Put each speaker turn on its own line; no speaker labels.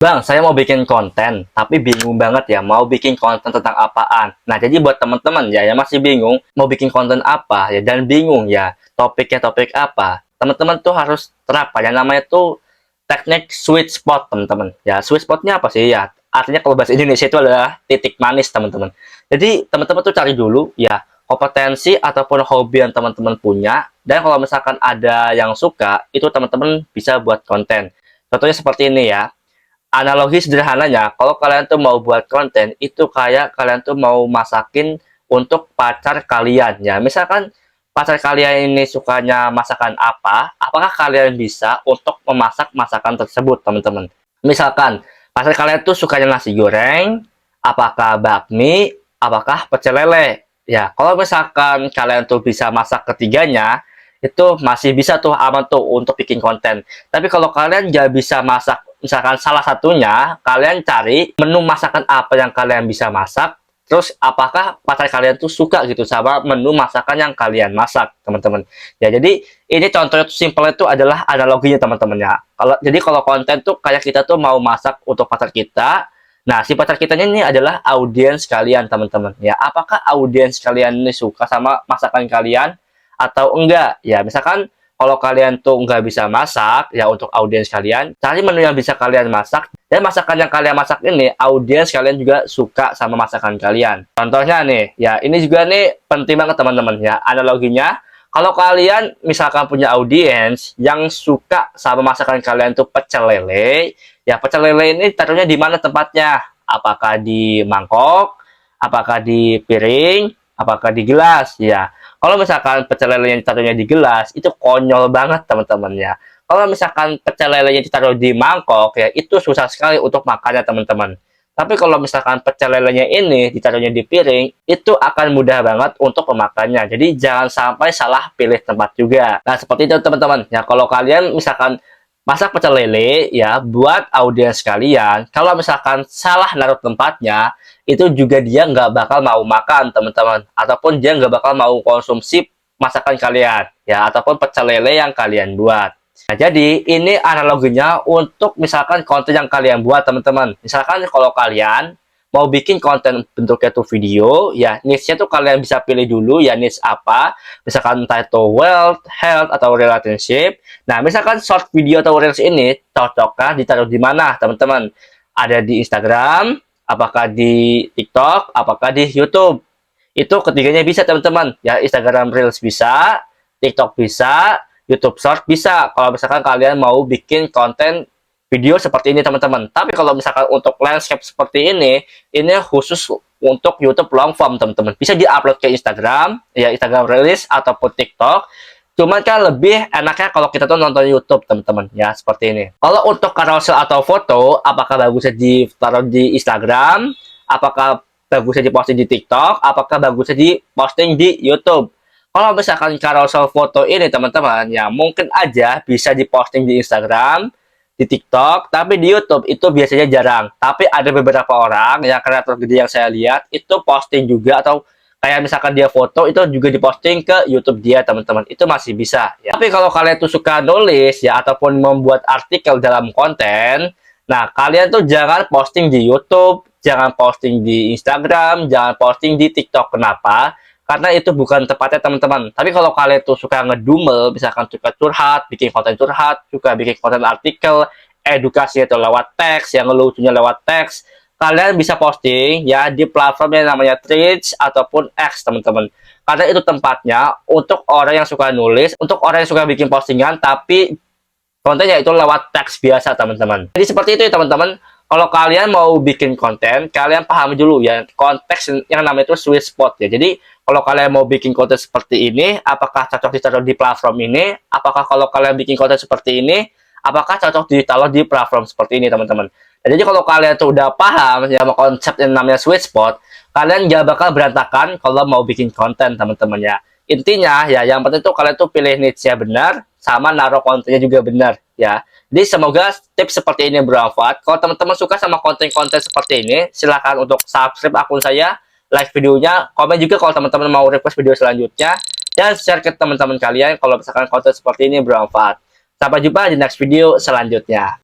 Bang, saya mau bikin konten, tapi bingung banget ya, mau bikin konten tentang apaan. Nah, jadi buat teman-teman ya, yang masih bingung, mau bikin konten apa ya, dan bingung ya, topiknya topik apa. Teman-teman tuh harus terapkan yang namanya tuh teknik sweet spot, teman-teman. Ya, sweet spotnya apa sih ya? Artinya kalau bahasa Indonesia itu adalah titik manis, teman-teman. Jadi, teman-teman tuh cari dulu ya, kompetensi ataupun hobi yang teman-teman punya, dan kalau misalkan ada yang suka, itu teman-teman bisa buat konten. Contohnya seperti ini ya. Analogi sederhananya, kalau kalian tuh mau buat konten, itu kayak kalian tuh mau masakin untuk pacar kalian ya. Misalkan pacar kalian ini sukanya masakan apa, apakah kalian bisa untuk memasak masakan tersebut, teman-teman? Misalkan pacar kalian tuh sukanya nasi goreng, apakah bakmi, apakah pecel lele? Ya, kalau misalkan kalian tuh bisa masak ketiganya, itu masih bisa tuh aman tuh untuk bikin konten. Tapi kalau kalian nggak bisa masak misalkan salah satunya, kalian cari menu masakan apa yang kalian bisa masak, terus apakah pacar kalian tuh suka gitu sama menu masakan yang kalian masak, teman-teman. Ya, jadi ini contohnya tuh simpel itu adalah analoginya, teman-teman ya. Kalau konten tuh kayak kita tuh mau masak untuk pacar kita. Nah, si pacar kitanya ini adalah audiens kalian, teman-teman. Ya, apakah audiens kalian ini suka sama masakan kalian atau enggak? Ya, misalkan kalau kalian tuh nggak bisa masak, ya untuk audiens kalian, cari menu yang bisa kalian masak, dan masakan yang kalian masak ini, audiens kalian juga suka sama masakan kalian. Contohnya nih, ya ini juga nih penting banget teman-teman ya, analoginya, kalau kalian misalkan punya audiens yang suka sama masakan kalian tuh pecel lele, ya pecel lele ini taruhnya di mana tempatnya? Apakah di mangkok? Apakah di piring? Apakah di gelas? Ya, kalau misalkan pecel lele yang ditaruhnya di gelas, itu konyol banget teman-teman ya. Kalau misalkan pecel lele yang ditaruh di mangkok ya, itu susah sekali untuk makannya teman-teman. Tapi kalau misalkan pecel lelenya ini ditaruhnya di piring, itu akan mudah banget untuk memakannya. Jadi jangan sampai salah pilih tempat juga. Nah, seperti itu teman-teman. Ya, kalau kalian misalkan masak pecel lele ya buat audiens kalian, kalau misalkan salah naruh tempatnya, itu juga dia nggak bakal mau makan teman-teman, ataupun dia nggak bakal mau konsumsi masakan kalian ya, ataupun pecel lele yang kalian buat. Nah, jadi ini analoginya untuk misalkan konten yang kalian buat teman-teman. Misalkan kalau kalian mau bikin konten bentuknya tuh video ya, niche-nya tuh kalian bisa pilih dulu ya, niche apa, misalkan entah itu wealth, health, atau relationship. Nah, misalkan short video atau reels ini cocoknya ditaruh di mana teman-teman? Ada di Instagram, apakah di TikTok, apakah di YouTube? Itu ketiganya bisa teman-teman ya, Instagram reels bisa, TikTok bisa, YouTube short bisa, kalau misalkan kalian mau bikin konten video seperti ini teman-teman. Tapi kalau misalkan untuk landscape seperti ini khusus untuk YouTube long form teman-teman. Bisa diupload ke Instagram, ya Instagram Reels ataupun TikTok. Cuman kan lebih enaknya kalau kita tuh nonton YouTube teman-teman, ya seperti ini. Kalau untuk carousel atau foto, apakah bagusnya ditaruh di Instagram? Apakah bagusnya diposting di TikTok? Apakah bagusnya diposting di YouTube? Kalau misalkan carousel foto ini teman-teman, ya mungkin aja bisa diposting di Instagram, di TikTok, tapi di YouTube itu biasanya jarang. Tapi ada beberapa orang yang kreator gede yang saya lihat itu posting juga, atau kayak misalkan dia foto itu juga diposting ke YouTube dia teman-teman. Itu masih bisa ya. Tapi kalau kalian tuh suka nulis ya ataupun membuat artikel dalam konten, nah kalian tuh jangan posting di YouTube, jangan posting di Instagram, jangan posting di TikTok. Kenapa? Karena itu bukan tempatnya teman-teman. Tapi kalau kalian tuh suka ngedumel, misalkan suka curhat, bikin konten curhat, suka bikin konten artikel, edukasi itu lewat teks, yang lucunya lewat teks, kalian bisa posting ya di platform yang namanya Threads ataupun X teman-teman. Karena itu tempatnya untuk orang yang suka nulis, untuk orang yang suka bikin postingan, tapi kontennya itu lewat teks biasa teman-teman. Jadi seperti itu ya teman-teman. Kalau kalian mau bikin konten, kalian pahami dulu ya konteks yang namanya itu sweet spot ya. Jadi kalau kalian mau bikin konten seperti ini, apakah cocok ditaruh di platform ini? Apakah kalau kalian bikin konten seperti ini, apakah cocok ditaruh di platform seperti ini teman-teman? Jadi kalau kalian tuh udah paham ya konsep yang namanya sweet spot, kalian gak bakal berantakan kalau mau bikin konten teman-teman ya. Intinya ya yang penting tuh kalian tuh pilih niche-nya benar, sama naruh kontennya juga benar ya. Jadi semoga tips seperti ini bermanfaat. Kalau teman-teman suka sama konten-konten seperti ini, silahkan untuk subscribe akun saya, like videonya, komen juga kalau teman-teman mau request video selanjutnya, dan share ke teman-teman kalian kalau misalkan konten seperti ini bermanfaat. Sampai jumpa di next video selanjutnya.